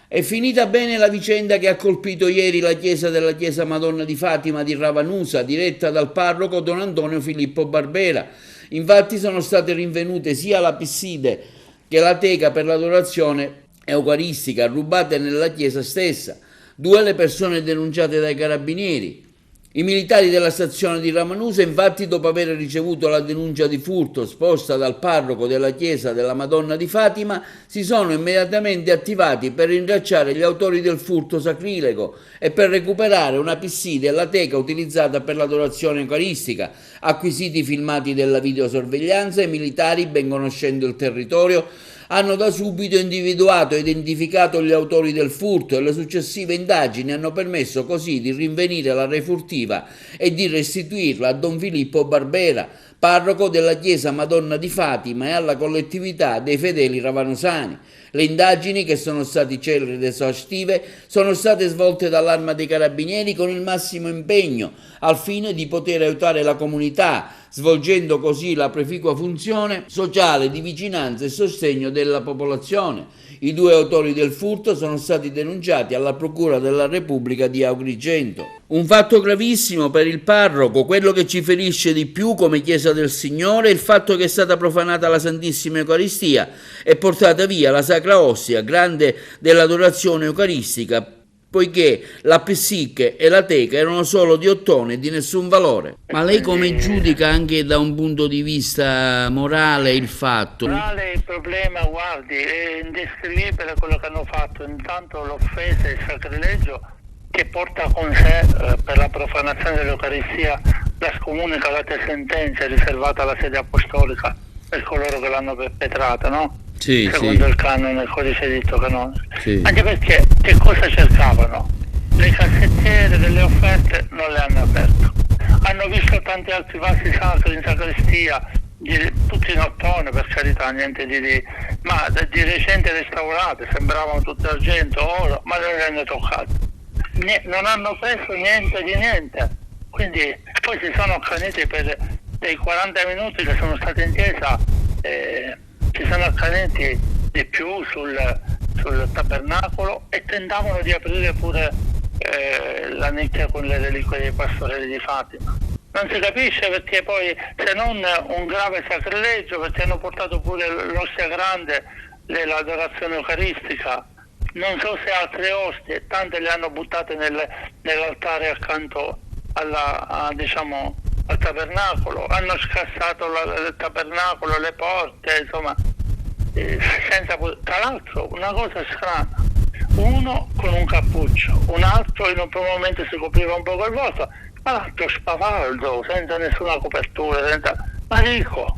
È finita bene la vicenda che ha colpito ieri la chiesa della Chiesa Madonna di Fatima di Ravanusa, diretta dal parroco Don Antonio Filippo Barbera. Infatti sono state rinvenute sia la pisside che la teca per l'adorazione eucaristica, rubate nella chiesa stessa. Due le persone denunciate dai carabinieri. I militari della stazione di Ravanusa, infatti, dopo aver ricevuto la denuncia di furto esposta dal parroco della chiesa della Madonna di Fatima, si sono immediatamente attivati per rintracciare gli autori del furto sacrilego e per recuperare una pisside e la teca utilizzata per l'adorazione eucaristica. Acquisiti i filmati della videosorveglianza, i militari, ben conoscendo il territorio, hanno da subito individuato e identificato gli autori del furto e le successive indagini hanno permesso così di rinvenire la refurtiva e di restituirla a Don Filippo Barbera, parroco della chiesa Madonna di Fatima, e alla collettività dei fedeli ravanosani. Le indagini, che sono state celeri ed esaustive, sono state svolte dall'Arma dei Carabinieri con il massimo impegno al fine di poter aiutare la comunità, svolgendo così la preficua funzione sociale di vicinanza e sostegno della popolazione. I due autori del furto sono stati denunciati alla Procura della Repubblica di Agrigento. Un fatto gravissimo per il parroco. Quello che ci ferisce di più come Chiesa del Signore è il fatto che è stata profanata la Santissima Eucaristia e portata via la Sacra Ostia, grande dell'adorazione eucaristica, poiché la pessicche e la teca erano solo di ottone e di nessun valore. Ma lei come giudica anche da un punto di vista morale il fatto? Morale, il problema, guardi, è indescrivibile quello che hanno fatto. Intanto l'offesa e il sacrilegio che porta con sé per la profanazione dell'Eucaristia la scomunicata sentenza riservata alla sede apostolica per coloro che l'hanno perpetrata, no? Sì, secondo il canone, il codice di diritto canonico. Sì. Anche perché che cosa cercavano? Le cassettiere delle offerte non le hanno aperte. Hanno visto tanti altri vasi sacri in sacrestia, tutti in ottone, per carità, niente ma di recente restaurate, sembravano tutte argento, oro, ma non le hanno toccate. Non hanno preso niente di niente. Quindi poi si sono accaniti per dei 40 minuti che sono stati in chiesa. Si sono accaniti di più sul tabernacolo e tentavano di aprire pure la nicchia con le reliquie dei pastorelli di Fatima. Non si capisce perché poi, se non un grave sacrilegio, perché hanno portato pure l'ostia grande dell'adorazione eucaristica, non so se altre ostie, tante le hanno buttate nell'altare accanto al tabernacolo, hanno scassato il tabernacolo, le porte, insomma, tra l'altro una cosa strana, uno con un cappuccio, un altro in un primo momento si copriva un po' col volto, ma l'altro spavaldo, senza nessuna copertura, ma dico,